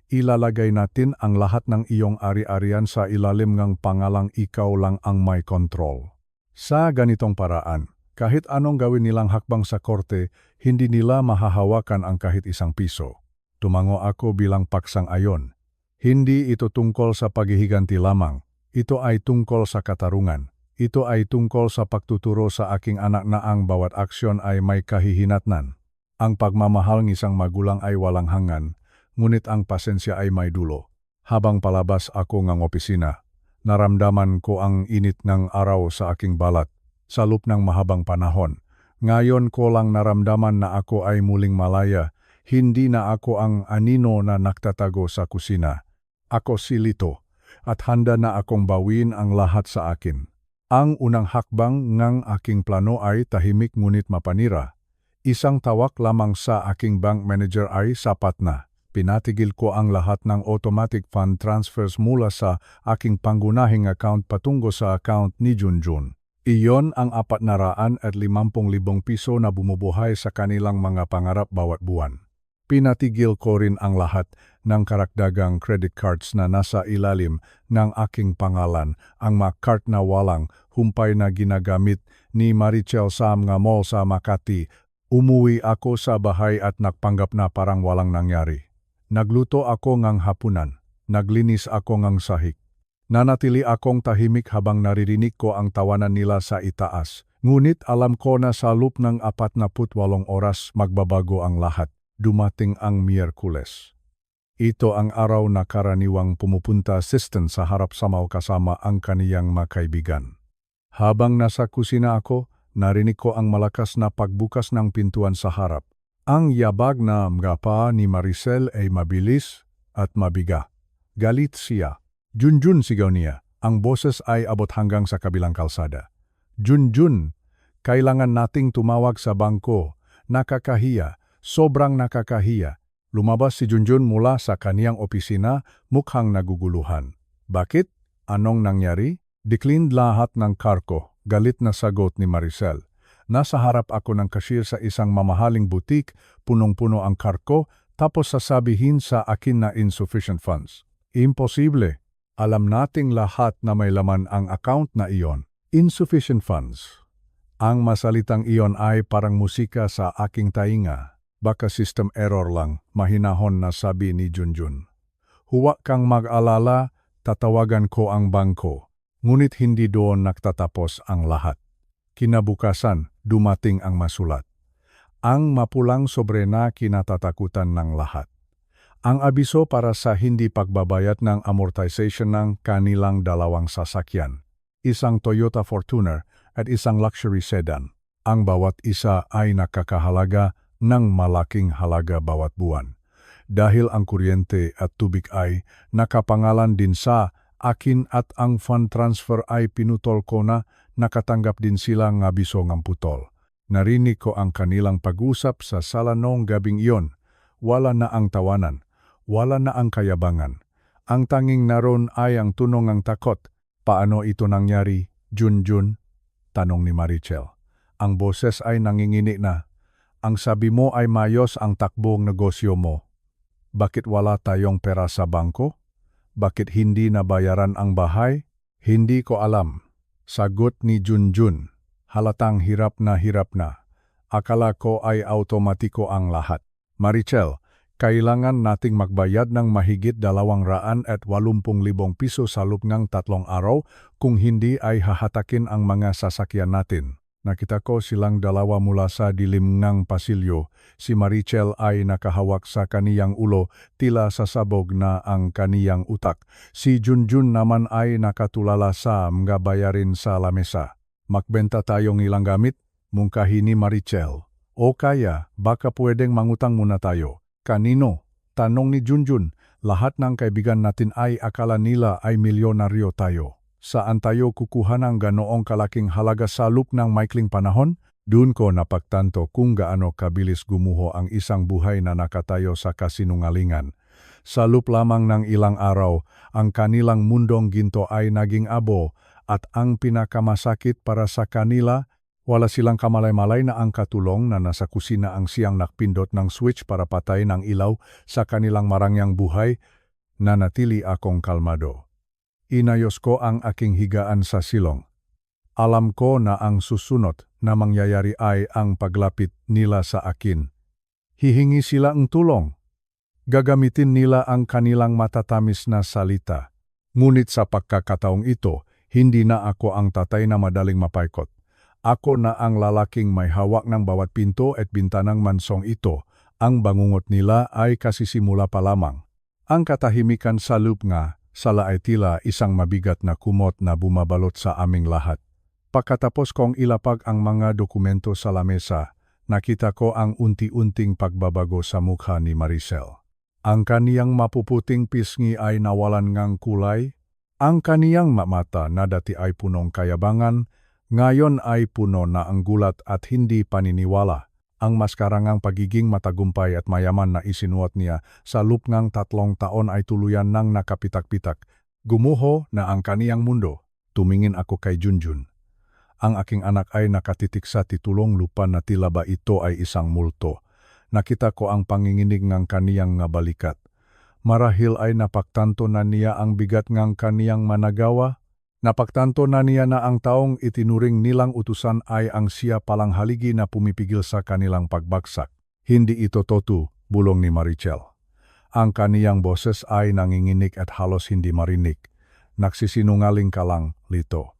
A: Ilalagay natin ang lahat ng iyong ari-arian sa ilalim ng pangalang ikaw lang ang may kontrol. Sa ganitong paraan, kahit anong gawin nilang hakbang sa korte, hindi nila mahahawakan ang kahit isang piso. Tumango ako bilang paksang ayon. Hindi ito tungkol sa paghihiganti lamang. Ito ay tungkol sa katarungan. Ito ay tungkol sa pagtuturo sa aking anak na ang bawat aksyon ay may kahihinatnan. Ang pagmamahal ng isang magulang ay walang hanggan, ngunit ang pasensya ay may dulo. Habang palabas ako ng opisina, naramdaman ko ang init ng araw sa aking balat, sa loob ng mahabang panahon. Ngayon ko lang naramdaman na ako ay muling malaya. Hindi na ako ang anino na nagtatago sa kusina. Ako si Lito, at handa na akong bawin ang lahat sa akin. Ang unang hakbang ng aking plano ay tahimik ngunit mapanira. Isang tawag lamang sa aking bank manager ay sapat na. Pinatigil ko ang lahat ng automatic fund transfers mula sa aking pangunahing account patungo sa account ni Junjun. Iyon ang 450,000 piso na bumubuhay sa kanilang mga pangarap bawat buwan. Pinatigil ko rin ang lahat ng karagdagang credit cards na nasa ilalim ng aking pangalan, ang mga card na walang humpay na ginagamit ni Maricel sa mga mall sa Makati. Umuwi ako sa bahay at nagpanggap na parang walang nangyari. Nagluto ako ng hapunan, naglinis ako ng sahig. Nanatili akong tahimik habang naririnig ko ang tawanan nila sa itaas. Ngunit alam ko na sa loob ng 48 oras magbabago ang lahat. Dumating ang Miyerkules. Ito ang araw na karaniwang pumupunta assistant sa harap samaw kasama ang kaniyang makaibigan. Habang nasa kusina ako, narinig ko ang malakas na pagbukas ng pintuan sa harap. Ang yabag na mga ni Maricel ay mabilis at mabiga. Galit siya. Junjun, sigaw niya. Ang boses ay abot hanggang sa kabilang kalsada. Junjun, kailangan nating tumawag sa bangko. Nakakahiya. Sobrang nakakahiya. Lumabas si Junjun mula sa kaniyang opisina, mukhang naguguluhan. Bakit? Anong nangyari? Declined lahat ng karko, galit na sagot ni Maricel. Nasa harap ako ng cashier sa isang mamahaling butik, punong-puno ang karko, tapos sasabihin sa akin na insufficient funds. Imposible. Alam nating lahat na may laman ang account na iyon. Insufficient funds. Ang masalitang iyon ay parang musika sa aking tainga. Baka system error lang, mahinahon na sabi ni Junjun. Huwag kang mag-alala, tatawagan ko ang bangko. Ngunit hindi doon nagtatapos ang lahat. Kinabukasan, dumating ang masulat. Ang mapulang sobre na kinatatakutan ng lahat. Ang abiso para sa hindi pagbabayad ng amortization ng kanilang dalawang sasakyan. Isang Toyota Fortuner at isang luxury sedan. Ang bawat isa ay nakakahalaga ng malaking halaga bawat buwan. Dahil ang kuryente at tubig ay nakapangalan din sa akin at ang fund transfer ay pinutol ko na, nakatanggap din sila ng abiso ng putol. Narinig ko ang kanilang pag-usap sa sala noong gabing iyon. Wala na ang tawanan, wala na ang kayabangan. Ang tanging naroon ay ang tunong ng takot. Paano ito nangyari, Junjun? Tanong ni Maricel. Ang boses ay nangingini na. Ang sabi mo ay mayos ang takbong negosyo mo. Bakit wala tayong pera sa bangko? Bakit hindi nabayaran ang bahay? Hindi ko alam. Sagot ni Junjun. Halatang hirap na hirap na. Akala ko ay automatiko ang lahat. Maricel, kailangan nating magbayad ng mahigit 280,000 piso sa loob ng 3 araw kung hindi ay hahatakin ang mga sasakyan natin. Nakita ko silang dalawa mula sa dilim ng pasilyo. Si Maricel ay nakahawak sa kaniyang ulo, tila sasabog na ang kaniyang utak. Si Junjun naman ay nakatulala sa mga bayarin sa lamesa. Magbenta tayong ilang gamit, mungkahi ni Maricel. O kaya, baka pwedeng mangutang muna tayo. Kanino? Tanong ni Junjun. Lahat ng kaibigan natin ay akala nila ay milyonaryo tayo. Saan tayo kukuha ng ganoong kalaking halaga sa loob ng maikling panahon? Doon ko napagtanto kung gaano kabilis gumuho ang isang buhay na nakatayo sa kasinungalingan. Sa loob lamang ng ilang araw, ang kanilang mundong ginto ay naging abo at ang pinakamasakit para sa kanila, wala silang kamalay-malay na ang katulong na nasa kusina ang siyang nakpindot ng switch para patay ng ilaw sa kanilang marangyang buhay. Nanatili akong kalmado. Inayos ko ang aking higaan sa silong. Alam ko na ang susunod na mangyayari ay ang paglapit nila sa akin. Hihingi sila ng tulong. Gagamitin nila ang kanilang matatamis na salita. Ngunit sa pagkakataong ito, hindi na ako ang tatay na madaling mapaikot. Ako na ang lalaking may hawak ng bawat pinto at bintanang mansong ito. Ang bangungot nila ay kasisimula pa lamang. Ang katahimikan sa loob nga, sala ay tila isang mabigat na kumot na bumabalot sa aming lahat. Pagkatapos kong ilapag ang mga dokumento sa lamesa, nakita ko ang unti-unting pagbabago sa mukha ni Maricel. Ang kaniyang mapuputing pisngi ay nawalan ngang kulay. Ang kaniyang mata na dati ay punong kayabangan, ngayon ay puno na ang gulat at hindi paniniwala. Ang maskarangang pagiging matagumpay at mayaman na isinuot niya sa loob ng 3 taon ay tuluyan nang nakapitak-pitak. Gumuho na ang kaniyang mundo. Tumingin ako kay Junjun. Ang aking anak ay nakatitik sa titulong lupa na tila ba ito ay isang multo. Nakita ko ang panginginig ng kaniyang nga balikat. Marahil ay napagtanto na niya ang bigat ng kaniyang managawa. Napagtanto na niya na ang taong itinuring nilang utusan ay ang siya palang haligi na pumipigil sa kanilang pagbagsak. Hindi ito totoo, bulong ni Maricel. Ang kaniyang boses ay nanginginig at halos hindi marinig. Nagsisinungaling ka lang, Lito.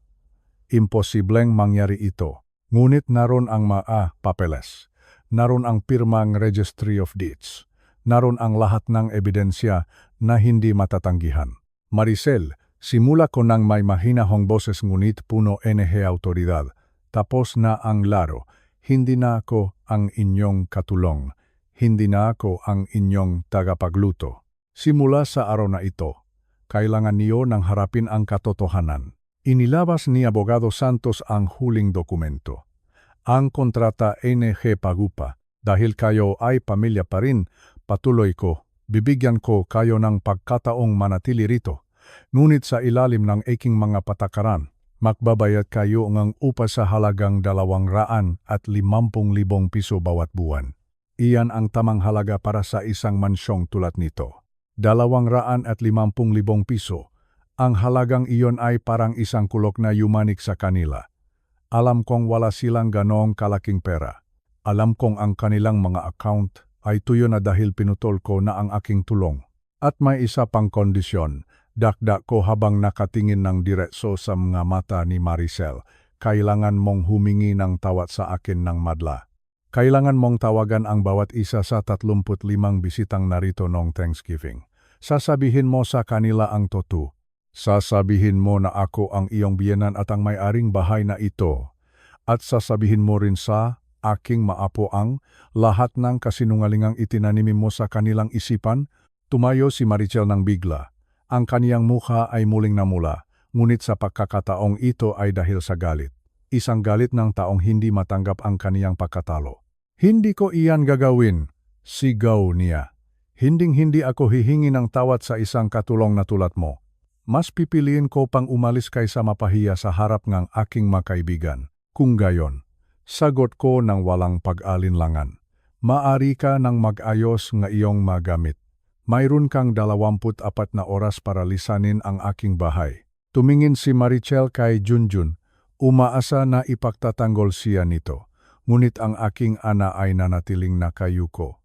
A: Imposibleng mangyari ito. Ngunit naroon ang papeles. Naroon ang pirmang Registry of Deeds. Naroon ang lahat ng ebidensya na hindi matatanggihan. Maricel, simula ko nang may mahinahong boses ngunit puno NG autoridad. Tapos na ang laro. Hindi na ako ang inyong katulong. Hindi na ako ang inyong tagapagluto. Simula sa araw na ito, kailangan niyo nang harapin ang katotohanan. Inilabas ni Abogado Santos ang huling dokumento. Ang kontrata NG Pagupa. Dahil kayo ay pamilya pa rin, patuloy ko, bibigyan ko kayo ng pagkataong manatili rito. Ngunit sa ilalim ng aking mga patakaran, magbabayad kayo ng upa sa halagang 250,000 piso bawat buwan. Iyan ang tamang halaga para sa isang mansyong tulad nito. 250,000 piso. Ang halagang iyon ay parang isang kulok na yumanik sa kanila. Alam kong wala silang ganoong kalaking pera. Alam kong ang kanilang mga account ay tuyo na dahil pinutol ko na ang aking tulong. At may isa pang kondisyon, dakdak ko habang nakatingin ng diretso sa mga mata ni Maricel. Kailangan mong humingi ng tawad sa akin ng madla. Kailangan mong tawagan ang bawat isa sa 35 bisitang narito noong Thanksgiving. Sasabihin mo sa kanila ang totoo. Sasabihin mo na ako ang iyong biyenan at ang may-aring bahay na ito. At sasabihin mo rin sa aking maapo ang lahat ng kasinungalingang itinanim mo sa kanilang isipan. Tumayo si Maricel ng bigla. Ang kaniyang mukha ay muling namula, ngunit sa pagkakataong ito ay dahil sa galit. Isang galit ng taong hindi matanggap ang kaniyang pagkatalo. Hindi ko iyan gagawin, sigaw niya. Hinding-hindi ako hihingi ng tawad sa isang katulong na tulad mo. Mas pipiliin ko pang umalis kaysa mapahiya sa harap ng aking makaibigan. Kung gayon, sagot ko ng walang pag-alinlangan. Maari ka nang mag-ayos ng iyong magamit. Mayroon kang 24 na oras para lisanin ang aking bahay. Tumingin si Maricel kay Junjun. Umaasa na ipagtatanggol siya nito. Ngunit ang aking ana ay nanatiling nakayuko.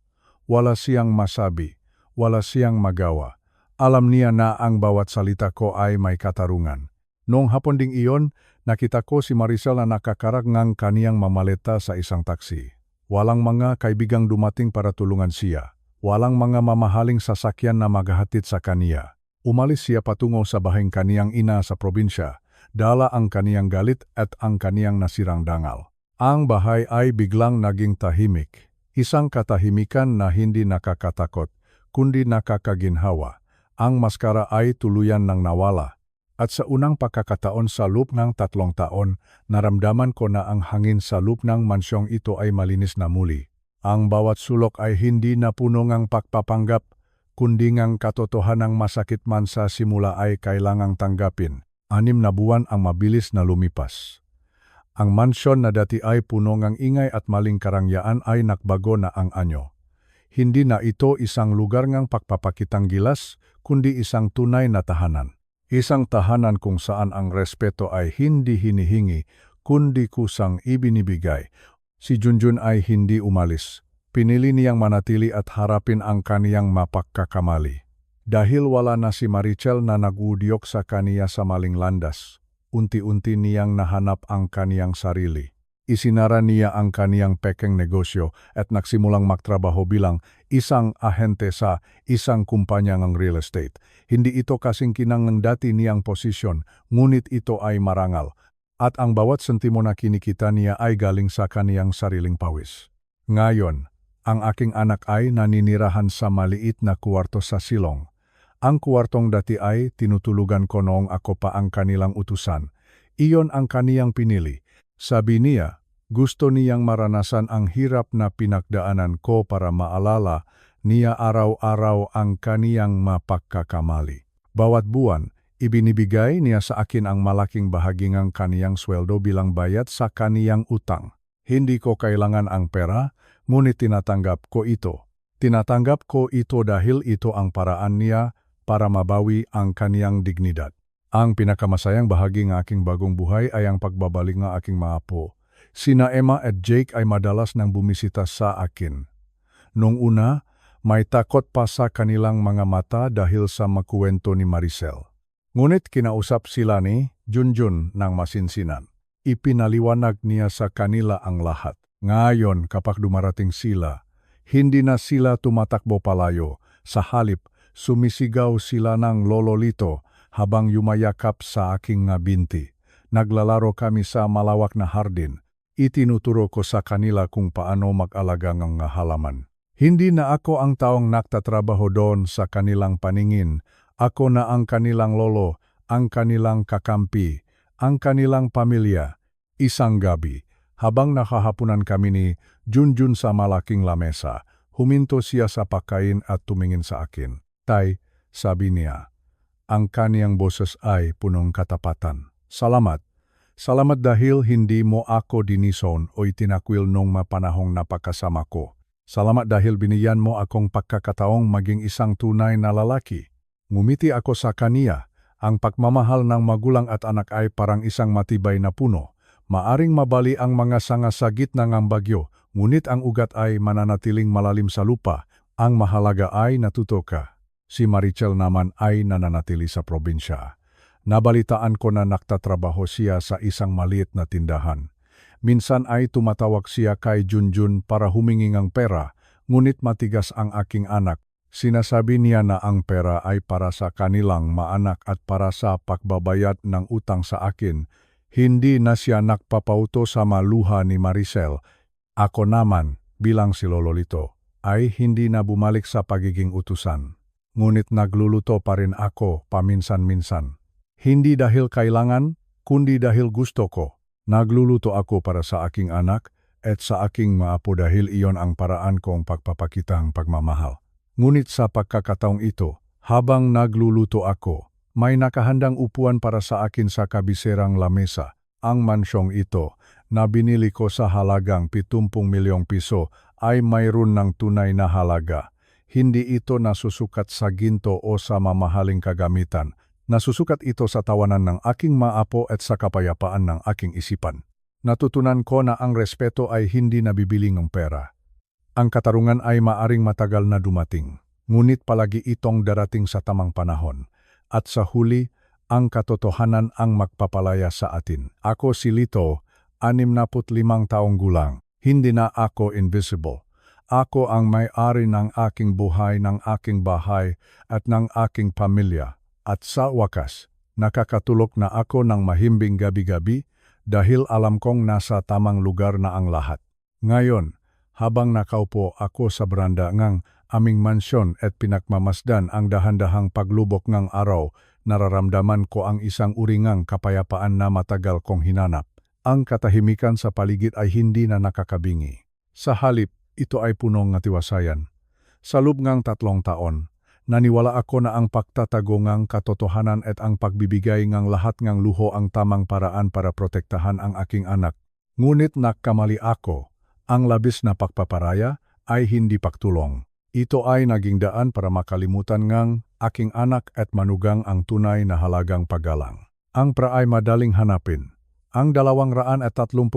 A: Wala siyang masabi. Wala siyang magawa. Alam niya na ang bawat salita ko ay may katarungan. Noong hapon ding iyon, nakita ko si Maricel na nakakarag ng kaniyang mamaleta sa isang taksi. Walang mga kaibigang dumating para tulungan siya. Walang mga mamahaling sasakyan na maghahatid sa kaniya. Umalis siya patungo sa baheng kaniyang ina sa probinsya. Dala ang kaniyang galit at ang kaniyang nasirang dangal. Ang bahay ay biglang naging tahimik. Isang katahimikan na hindi nakakatakot, kundi nakakaginhawa. Ang maskara ay tuluyan ng nawala. At sa unang pagkakataon sa loob ng 3 taon, naramdaman ko na ang hangin sa loob ng mansyong ito ay malinis na muli. Ang bawat sulok ay hindi na puno ng pagpapanggap, kundi ngang katotohanang masakit man sa simula ay kailangang tanggapin. 6 na buwan ang mabilis na lumipas. Ang mansyon na dati ay puno ng ingay at maling karangyaan ay nakbago na ang anyo. Hindi na ito isang lugar ng pagpapakitang gilas, kundi isang tunay na tahanan. Isang tahanan kung saan ang respeto ay hindi hinihingi, kundi kusang ibinibigay. Si Junjun ay hindi umalis. Pinili niyang manatili at harapin ang kaniyang mapagkakamali. Dahil wala na si Marichel na nagudyok sa kaniya sa maling landas, unti-unti niyang nahanap ang kaniyang sarili. Isinara niya ang kaniyang pekeng negosyo at nagsimulang magtrabaho bilang isang ahente sa isang kumpanya ng real estate. Hindi ito kasingkinang ng dati niyang posisyon, ngunit ito ay marangal. At ang bawat sentimo na kinikita niya ay galing sa kaniyang sariling pawis. Ngayon, ang aking anak ay naninirahan sa maliit na kuwarto sa silong. Ang kuwartong dati ay tinutulugan ko noong ako pa ang kanilang utusan. Iyon ang kaniyang pinili. Sabi niya, gusto niyang maranasan ang hirap na pinagdaanan ko para maalala niya araw-araw ang kaniyang mapagkakamali. Bawat buwan, ibinibigay niya sa akin ang malaking bahagi ng kaniyang sweldo bilang bayad sa kaniyang utang. Hindi ko kailangan ang pera, ngunit tinatanggap ko ito. Tinatanggap ko ito dahil ito ang paraan niya para mabawi ang kaniyang dignidad. Ang pinakamasayang bahagi ng aking bagong buhay ay ang pagbabalik ng aking mga apo. Sina Emma at Jake ay madalas nang bumisita sa akin. Nung una, may takot pa sa kanilang mga mata dahil sa makuwento ni Marichel. Ngunit kinausap sila ni Junjun ng masinsinan. Ipinaliwanag niya sa kanila ang lahat. Ngayon kapag dumarating sila, hindi na sila tumatakbo palayo. Sa halip, sumisigaw sila ng lololito habang yumayakap sa aking binti. Naglalaro kami sa malawak na hardin. Itinuturo ko sa kanila kung paano mag-alaga ng halaman. Hindi na ako ang taong nagtatrabaho doon sa kanilang paningin. Ako na ang kanilang lolo, ang kanilang kakampi, ang kanilang pamilya. Isang gabi, habang nakahapunan kami ni Junjun sa malaking lamesa, huminto siya sa pagkain at tumingin sa akin. Tay, sabi niya, ang kaniyang boses ay punong katapatan. Salamat. Salamat dahil hindi mo ako dinison o itinakwil nung mapanahong napakasama ko. Salamat dahil binigyan mo akong pagkakataong maging isang tunay na lalaki. Ngumiti ako sa kaniya. Ang pagmamahal ng magulang at anak ay parang isang matibay na puno. Maaring mabali ang mga sanga sa gitna ng bagyo, ngunit ang ugat ay mananatiling malalim sa lupa. Ang mahalaga ay natuto ka. Si Marichel naman ay nananatili sa probinsya. Nabalitaan ko na nagtatrabaho siya sa isang maliit na tindahan. Minsan ay tumatawag siya kay Junjun para humingi ng pera, ngunit matigas ang aking anak. Sinasabi niya na ang pera ay para sa kanilang maanak at para sa pagbabayad ng utang sa akin. Hindi na siya nagpapauto sa maluha ni Marichel. Ako naman, bilang si Lololito, ay hindi na bumalik sa pagiging utusan. Ngunit nagluluto pa rin ako paminsan-minsan. Hindi dahil kailangan, kundi dahil gusto ko. Nagluluto ako para sa aking anak at sa aking mga apo dahil iyon ang paraan kong pagpapakita ang pagmamahal. Ngunit sa pagkakataong ito, habang nagluluto ako, may nakahandang upuan para sa akin sa kabiserang lamesa. Ang mansyong ito, na binili ko sa halagang 70 milyong piso, ay mayroon ng tunay na halaga. Hindi ito nasusukat sa ginto o sa mamahaling kagamitan. Nasusukat ito sa tawanan ng aking mga apo at sa kapayapaan ng aking isipan. Natutunan ko na ang respeto ay hindi nabibili ng pera. Ang katarungan ay maaring matagal na dumating, ngunit palagi itong darating sa tamang panahon. At sa huli, ang katotohanan ang magpapalaya sa atin. Ako si Lito, 65 taong gulang. Hindi na ako invisible. Ako ang may-ari ng aking buhay, ng aking bahay at ng aking pamilya. At sa wakas, nakakatulog na ako ng mahimbing gabi-gabi dahil alam kong nasa tamang lugar na ang lahat. Ngayon, habang nakaupo ako sa beranda ng aming mansyon at pinagmamasdan ang dahan-dahang paglubok ng araw, nararamdaman ko ang isang uringang kapayapaan na matagal kong hinanap. Ang katahimikan sa paligid ay hindi na nakakabingi. Sa halip, ito ay punong ngatiwasayan. Sa loob ng 3 taon, naniwala ako na ang pagtatago ng katotohanan at ang pagbibigay ng lahat ng luho ang tamang paraan para protektahan ang aking anak. Ngunit nakamali ako. Ang labis na pagpaparaya ay hindi pagtulong. Ito ay naging daan para makalimutan ng aking anak at manugang ang tunay na halagang paggalang. Ang pra ay madaling hanapin. Ang 230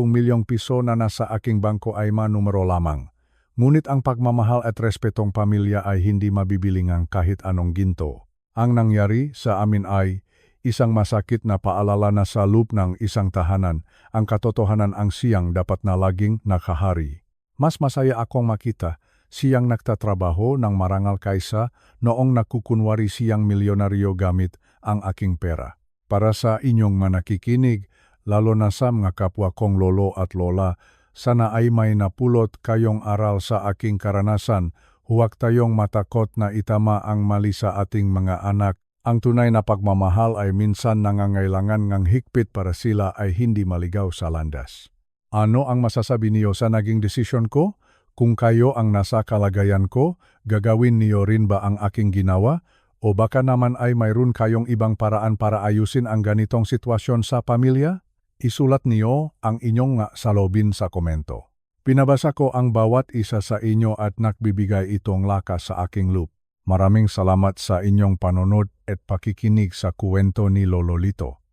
A: milyong piso na nasa aking bangko ay manumero lamang. Ngunit ang pagmamahal at respetong pamilya ay hindi mabibili ng kahit anong ginto. Ang nangyari sa amin ay isang masakit na paalala na sa loob ng isang tahanan, ang katotohanan ang siyang dapat na laging nakahari. Mas masaya akong makita siyang nagtatrabaho ng marangal kaysa noong nakukunwari siyang milyonaryo gamit ang aking pera. Para sa inyong manakikinig, lalo na sa mga kapwa kong lolo at lola, sana ay may napulot kayong aral sa aking karanasan. Huwag tayong matakot na itama ang mali sa ating mga anak. Ang tunay na pagmamahal ay minsan nangangailangan ng higpit para sila ay hindi maligaw sa landas. Ano ang masasabi niyo sa naging desisyon ko? Kung kayo ang nasa kalagayan ko, gagawin niyo rin ba ang aking ginawa? O baka naman ay mayroon kayong ibang paraan para ayusin ang ganitong sitwasyon sa pamilya? Isulat niyo ang inyong salobin sa komento. Pinabasa ko ang bawat isa sa inyo at nagbibigay itong lakas sa aking loop. Maraming salamat sa inyong panonood at pakikinig sa kwento ni Lolo Lito.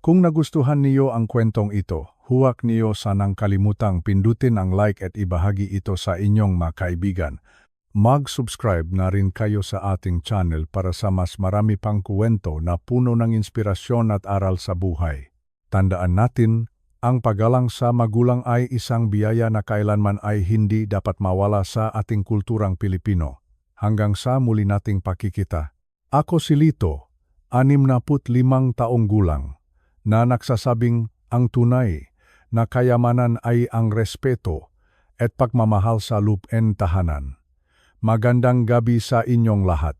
A: Kung nagustuhan niyo ang kwentong ito, huwag niyo sanang kalimutang pindutin ang like at ibahagi ito sa inyong mga kaibigan. Mag-subscribe na rin kayo sa ating channel para sa mas marami pang kwento na puno ng inspirasyon at aral sa buhay. Tandaan natin, ang paggalang sa magulang ay isang biyaya na kailanman ay hindi dapat mawala sa ating kulturang Pilipino. Hanggang sa muli nating pakikita. Ako si Lito, 65 taong gulang, na nagsasabing ang tunay na kayamanan ay ang respeto at pagmamahal sa loob ng tahanan. Magandang gabi sa inyong lahat.